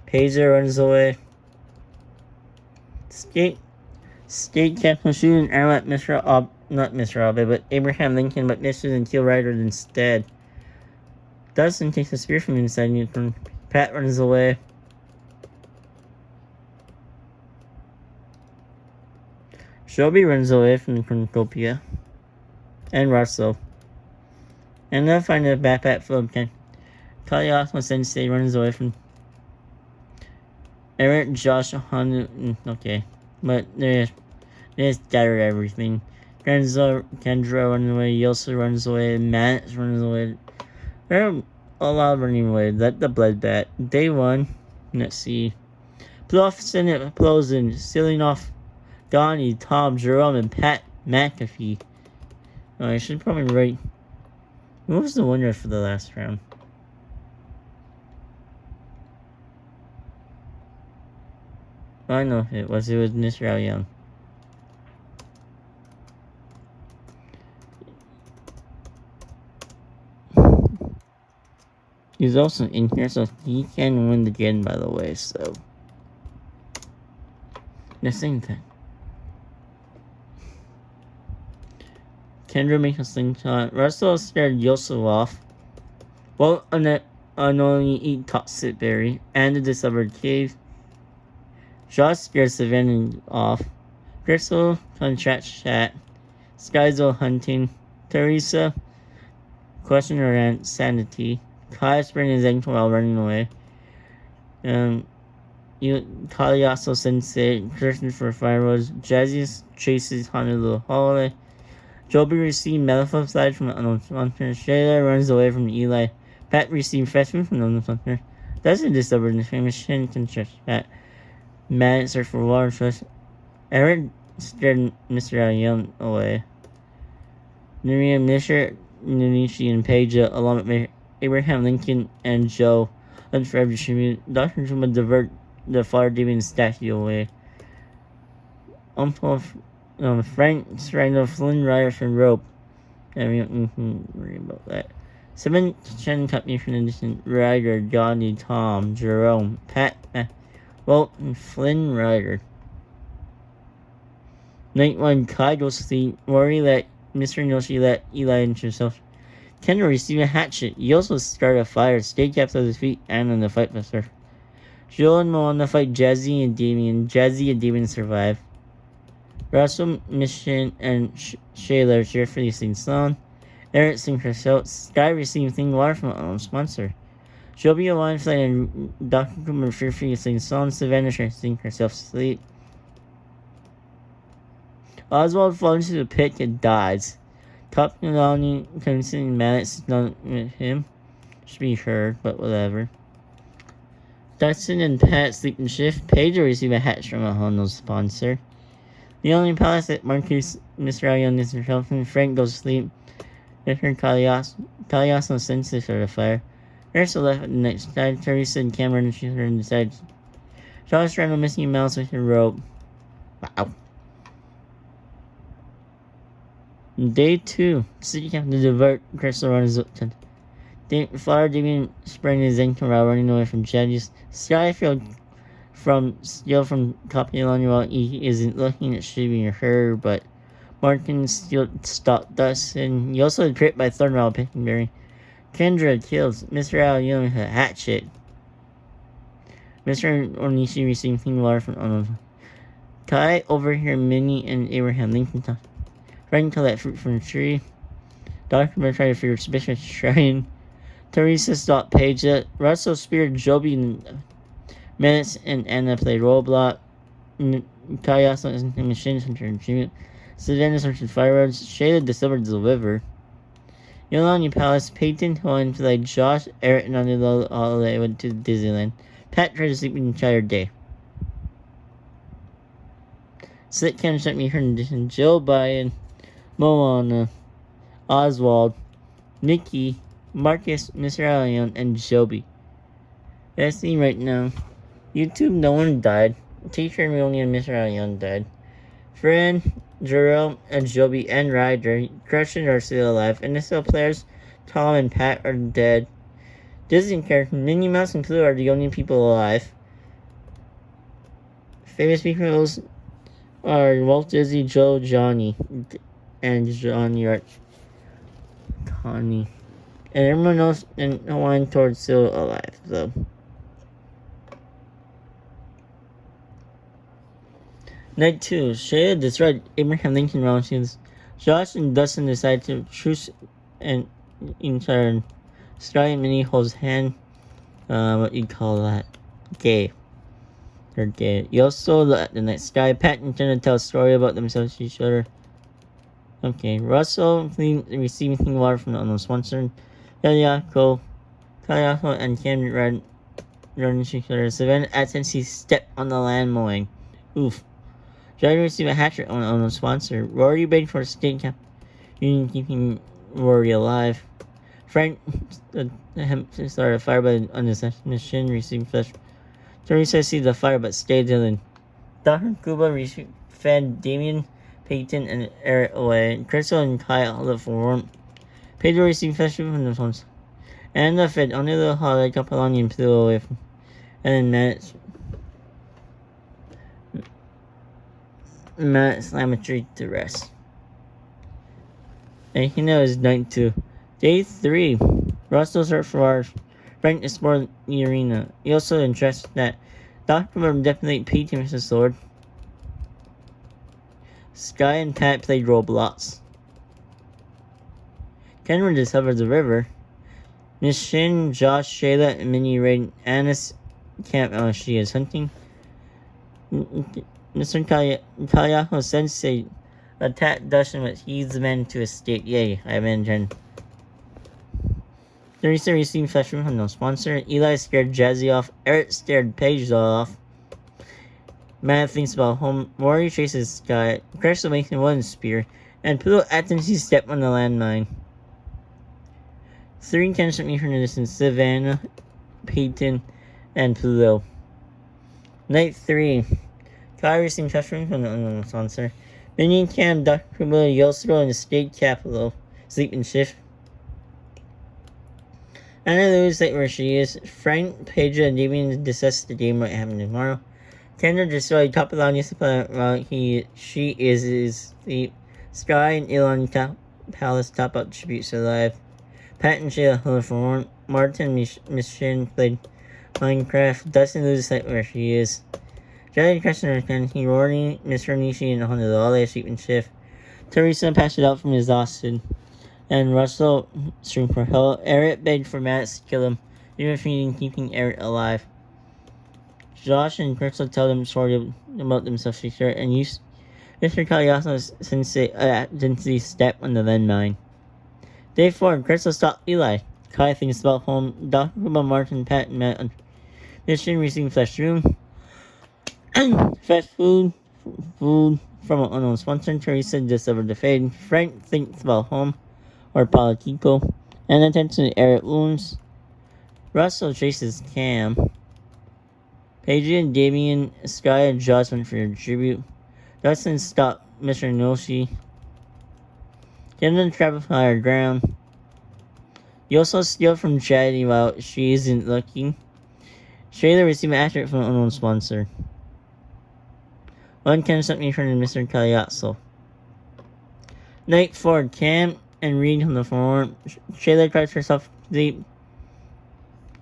Pager runs away. Skate Captain shooting arrow at not Mr. Abe, but Abraham Lincoln, but misses and kill Ryder instead. Dustin takes a spear from inside Newton. Pat runs away. Shelby runs away from the cornucopia. And Russell. And they'll find a backpack full of Kaliosmo Sensei runs away from Eric, Josh, Hanu, okay. But they just gather everything. Kendra runs away, Yosa runs away, Matt runs away. They're all out running away. Let the blood bat. Day 1. Let's see. Bluff Senate Explosion, sealing off Donnie, Tom, Jerome, and Pat McAfee. Oh, I should probably write. Who was the winner for the last round? I know who it was. It was Mr. Al Young. He's also in here, so he can win the game, by the way, so. The same thing. Kendra makes a slingshot. Russell scared Yosef off. Well, unknowingly eat toxic berry and the discovered cave. Josh scares Savannah off. Crystal contracts chat. Skyzo hunting. Teresa question her aunt's sanity. Kai spraying his ankle while running away. Kaliaso Sensei searching for fireworks. Jazzy chases Honolulu hallway. Joby received medical side from the unknown sponsor. Shayla runs away from Eli. Pat received freshman from the unknown sponsor. Doesn't discover the famous Shin contracts chat. Matt search for water trust. Eric scared Mr. Young away. Miriam Nisher, Nunishi, and Paige, along with Abraham Lincoln and Joe, unfair distribute. Dr. Juma divert the fire demon statue away. Frank Rhino Flynn Ryder from Rope. I mean, worry about that. 7 Chen Company from the distant Ryder, Johnny, Tom, Jerome, Pat, and Flynn Ryder. Night 1, Kai goes to sleep. Rory let Mr. Noshi let Eli into himself. Kendra received a hatchet. He also started a fire. Stay caps at his feet and on the fight buster. Joel and Moana fight Jazzy and Damien. Jazzy and Damien survive. Russell, Mission, and Shayla cheerfully sing song. Eric sings herself. Sky receives clean water from our own sponsor. Joby and Wine Flight and Dr. Cooper cheerfully sing song. Savannah sings herself to sleep. Oswald falls into the pit and dies. Top Nalani considering Maddox is not with him. Should be heard, but whatever. Dustin and Pat sleep in shift. Paige receive a hatch from a Honda sponsor. The only palace at Marcus, Mr. Allion, Mr. Shelton, Frank goes to sleep. Mr. Kalias no senses for the fire. Ursula left at the next side. Teresa and Cameron shoot her in the side. Josh ran a missing mouse with a rope. Wow. Day 2. City Captain to divert Crystal runs up to Flower Demon spraying his ankle while running away from Jadis. Skyfield from Copilani while he isn't looking at shooting her, but Martin still stopped Dustin. He also tripped by Thorn while picking Berry. Kendra kills Mr. Al Young with a hatchet. Mr. Onishi receiving clean water from Ono. Kai overheard Minnie and Abraham Lincoln talk. Frank collect fruit from the tree. Dr. Bear tried to figure suspicious shrine. Teresa stopped Paige. Russell speared Joby and Menace and Anna played Roblox. Kayaso and machines from treatment. Savannah searched fireworks. Shayla discovered the river. Yolani Palace. Peyton Cohen played Josh, Eric, and Anila all they went to Disneyland. Pat tried to sleep the entire day. Slit Cam sent me her condition. Jill Biden, Moana, Oswald, Nikki, Marcus, Mr. Allion, and Joby. Let's see right now. YouTube, no one died. Teacher and Millie and Mr. Allion died. Fran, Jerome, and Joby and Ryder, Christian are still alive. NFL players, Tom and Pat are dead. Disney characters, Minnie Mouse and Clue are the only people alive. Famous people are Walt Disney, Joe, Johnny, and Johnny are Connie. And everyone else in Hawaiian towards still alive, so. Night 2. Shayla destroyed Abraham Lincoln relatives. Josh and Dustin decide to choose and in turn. Sky and Minnie holds hand. What you call that? Gay. They're gay. You also at the next Sky. Pat and Jenna tell a story about themselves to each other. Okay. Russell receiving clean water from the unknown sponsor. Kayako and Cameron running to each other. Savannah at Tennessee step on the land mowing. Oof. Johnny received a hatchet on the unknown sponsor. Rory begging for a state cap. Union keeping Rory alive. Frank started a fire but on his mission receiving flesh. Teresa sees the fire but stayed in. Dr. Kuba fed Damien, Peyton, and Eric away. Crystal and Kai held for warmth. Pedro received flesh from the phones. Anna fed only the holiday Capelani and flew away from. And then Matt slammed a tree to rest. And he knows night 2. Day 3. Russell searched for our Frank explored the arena. He also interested that Dr. would definitely Peyton with his sword. Sky and Pat played Roblox. Kenwood discovered the river. Miss Shin, Josh, Shayla, and Minnie raid Anna's camp while she is hunting. Mr. Kayako Sensei attacked Dustin but he's the man to escape. Yay, I mentioned. Teresa received flesh from no sponsor. Eli scared Jazzy off. Eric scared Paige off. Matt thinks about home. Maury chases Sky. Crystal makes him one spear. And Pluto accidentally step on the landmine. 3 can shoot me from the distance. Savannah, Peyton, and Pluto. Night 3. Kai received flesh from the unknown sponsor. Minion Cam, Dr. Kubo, Yosro, and the state capital. Sleeping shift. Anna Lou's late where she is. Frank, Pedro, and Damien discuss the game what happened tomorrow. Kendra destroyed Capelani's planet while she is asleep. Sky and Elon Palace top up tributes alive. Pat and Sheila held for warmth. Martin Miss Shin played Minecraft. Dustin loses sight where she is. Jelly Crescent and Hirori, Mr. Nishi, and Honolulu sleep in shift. Teresa passed it out from exhausted. And Russell screamed for help. Eric begged for Matt to kill him, even feeding keeping Eric alive. Josh and Crystal tell them story about themselves secret and use Mr. Kayasa's sensei identity step on the landmine. Day 4, Crystal stopped Eli. Kai thinks about home. Dr. Kuba, Martin, Pat, and Matt on mission receiving flesh room. Fast food from an unknown sponsor. Teresa discovered the fade. Frank thinks about home or Politico. And attention to Eric wounds. Russell chases Cam. Paige and Damien, Sky, and Josh went for your tribute. Dustin stopped Mr. Noshi. Kendra trapped higher ground. You also steal from Chatty while she isn't looking. Shayla received an accurate from an unknown sponsor. One can sent me from Mr. Kaliatso. Night 4, Cam and Reed on the floor. Shayla tries herself to sleep.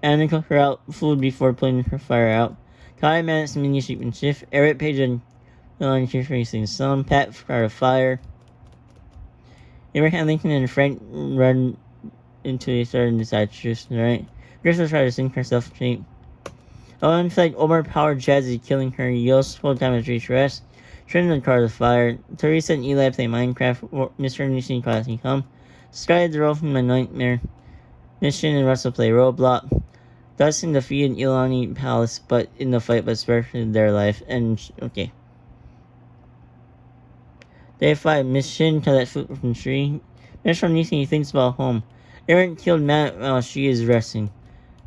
Anna cooked her out food before putting her fire out. Kai managed to mini sheep and shift. Eric, Page, and Milan facing some. Pat started a fire. Abraham Lincoln and Frank run into each other and decide to choose, right? Crystal tried to sink herself to sleep. Owen felt overpowered Jazzy, killing her. Yos full damage reach rest. Trinidad car the fire. Teresa and Eli play Minecraft. Mr. Nishin classing come. Sky the roll from the nightmare. Mission and Russell play Roblox. Dustin defeated Ilani Palace, but in the fight, but spared their life. And okay. Day 5, Mission collect food from tree. Mr. Nishin thinks about home. Aaron killed Matt while she is resting.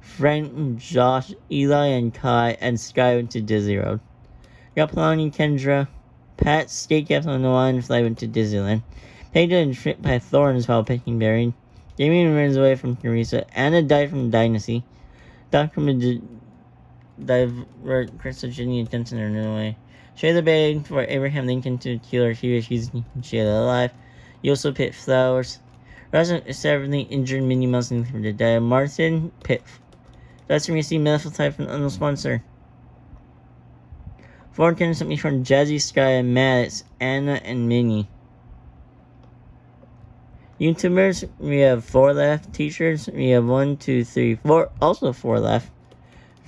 Frank, Josh, Eli, and Kai, and Sky went to Disney Road. Yapalani, Kendra, Pat, State Captain on the line, fly went to Disneyland. Pedro and tripped by thorns while picking berry. Damien runs away from Teresa. Anna died from Dynasty. Dr. divert Crystal, Ginny, and Jensen are away. Shayla begged for Abraham Lincoln to kill her. She refused to keep Shayla alive. He also picked flowers. Russell is severely injured Minnie Mouse and for the dead. Martin picked. Dustin received medical type from an unknown sponsor. 4 can sent me from Jazzy, Sky, and Maddox, Anna, and Minnie. YouTubers, we have 4 left. Teachers, we have 1, 2, 3, 4. Also 4 left.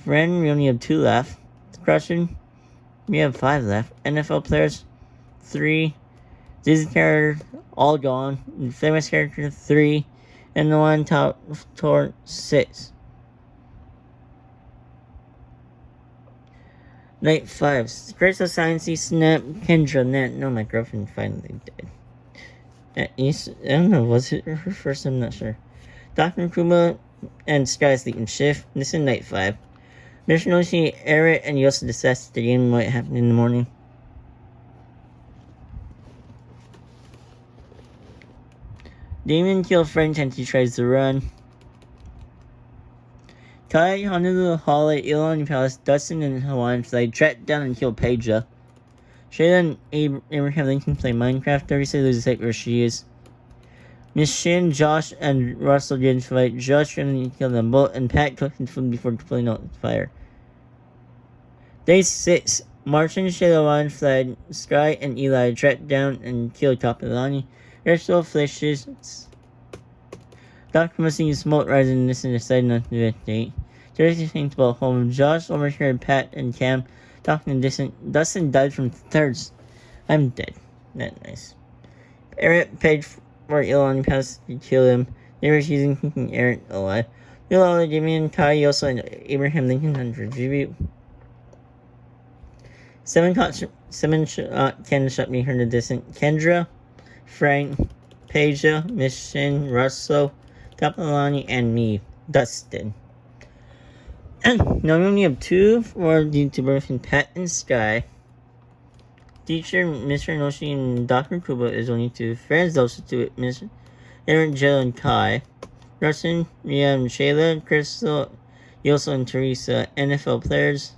Friend, we only have 2 left. Crushing, we have 5 left. NFL players, 3. Disney character, all gone. Famous character, 3. And the one top tour, 6. Night 5. Crystal Sciencey, Snap, Kendra, Nat. No, my girlfriend finally died. At least, I don't know, was it her first? I'm not sure. Dr. Kuma and Sky sleeping shift. This is night 5. Mission Oshi, Eric, and Yosa discuss the game what happened in the morning. Damien kills French and he tries to run. Kai, Honolulu, Holiday, Ilani Palace, Dustin, and Hawaiian Flight track down and kill Paja. Shayla and Abraham Lincoln play Minecraft. Thursday loses sight where she is. Miss Shin, Josh, and Russell get into fight. Josh trying to kill them both, and Pat cooking food before putting out the fire. Day 6. Martin, Shayla, Ryan, Flag, Sky, and Eli track down and kill Kapilani. Rachel flashes. Dr. must see smoke rising in this and decided not to investigate. Thursday thinks about home. Josh overheard Pat and Cam talking distant. Dustin died from thirst. I'm dead. Not nice. Eric paid for Elon Pass to kill him. They were using keeping Eric alive. Bill, Damien, Kai, Yoso, and Abraham Lincoln contribute. 7 shot cannon shot me heard a distant. Kendra, Frank, Peja, Mission, Russell, Kapilani, and me, Dustin. And now we only have 2 for YouTubers and Pat and Sky. Teacher Mr. Noshi and Dr. Kuba is only 2. Friends also 2 with Mr. Aaron, Jill, and Kai. Russell, Mia, and Shayla, Crystal, Yoso, and Teresa. NFL players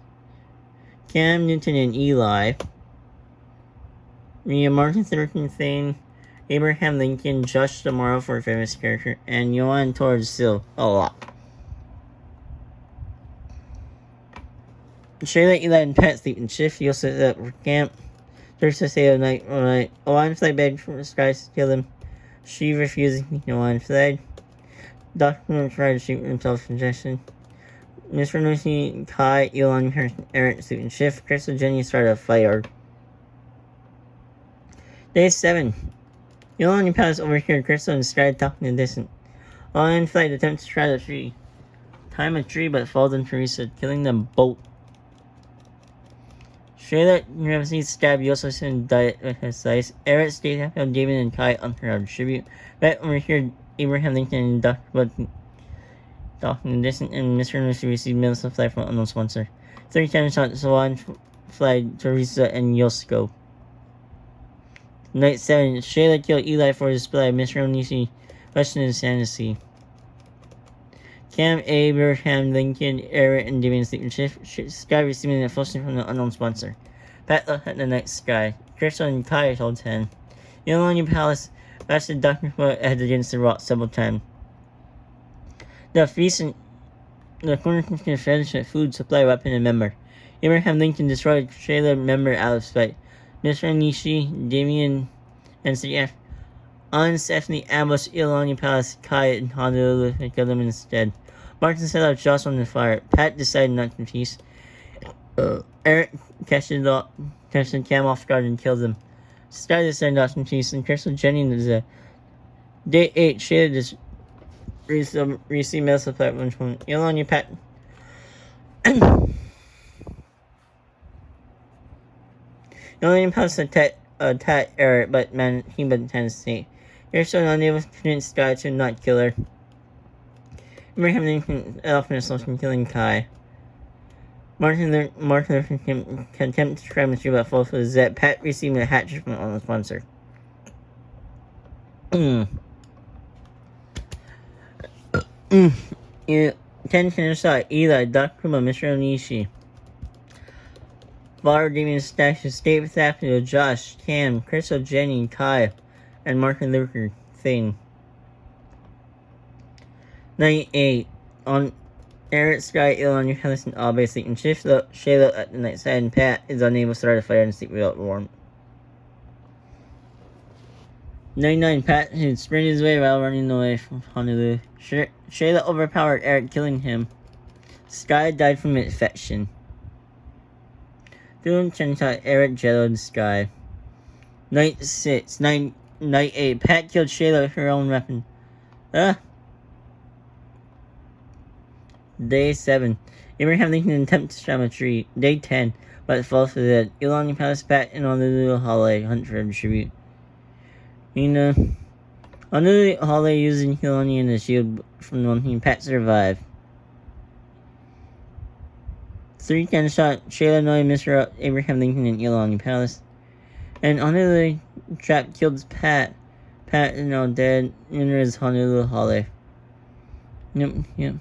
Cam, Newton, and Eli. Mia, Martin, 13, Thane, Abraham Lincoln, Josh Tomorrow for a famous character, and Johan Torres still a lot. Shayla, Eli, and Pat sleep in shift. You'll set up for camp. Thursday say of night. Owen Flag begged for the skies to kill him. She refusing to Owen Flag. Dr. tried to shoot himself in suggestion. Mr. Nushi, Kai, Elon, Eric sleep in shift. Chris and Jenny started a fire. Day 7. Elon Palace overheard Crystal and started talking to distant. Owen Flag attempts to try the tree. Climb a tree but falls on Teresa, killing them both. Shayla Ramsey stabbed Yosef and died with his slice. Eric stayed after David and Kai on her tribute. Matt overheard Abraham Lincoln and Dr. Bud talking distant, and Mr. Nushi received missiles flag from unknown sponsor. 3 times shot Swan flag Teresa and Yosko. Night 7. Shayla killed Eli for his display. Mr. Nushi questioned his sanity. Cam, Abraham, Lincoln, Eric, and Damien sleep in shift. Sky receiving a full from the unknown sponsor. Pat looked at the night sky. Crystal and Kai told 10. Yolani Palace bashed Dr. Foot head against the rock several times. The feast and the corner can furnish food, supply, weapon, and member. Abraham Lincoln destroyed Shayla member out of spite. Mr. Nishi, Damien, and CF on Stephanie ambushed Ilani Palace, Kai, and Honolulu and killed them instead. Martin set out Josh on the fire. Pat decided not to feast. Eric catches Cam off guard and kills him. Sky decided not to feast, and Crystal Jenny is a Day 8. Shayla just received missile platform from Ilani Pat. Ilani Palace attacked Eric, but he managed to stay. You're so unable to convince Sky to not kill her. Abraham Lincoln often himself from killing Kai. Martin can attempt to try to about false was that Pat received a hatchet from the sponsor. 10 shot Eli, Dr. Mr. Onishi. Bar Damien Stash escaped with Apple, Josh, Cam, Crystal, Jenny, Kai, and Martin Luther Thing. Night 8. On Eric, Sky, Elon, your Hellas, and all basic and shift Shayla at the night side, and Pat is unable to start a fire and sleep without warmth. 99. Pat had sprinted his way while running away from Honolulu. Shayla overpowered Eric, killing him. Sky died from infection. Doing 10 shot Eric, Jello, and Sky. Night 6. Night 8. Pat killed Shayla with her own weapon. Day 7. Abraham Lincoln attempts to climb a tree. Day 10. But falls for dead. Elon Palace, Pat, and Honolulu Holiday hunt for a tribute. Honolulu Holiday using Hilani and the shield from the one team. Pat survived. 3-10 shot Shayla Noy, Mr. Abraham Lincoln, and Elon Palace. And Honolulu trap killed Pat Pat is now dead, and there is Honolulu Holly. Yep, yep.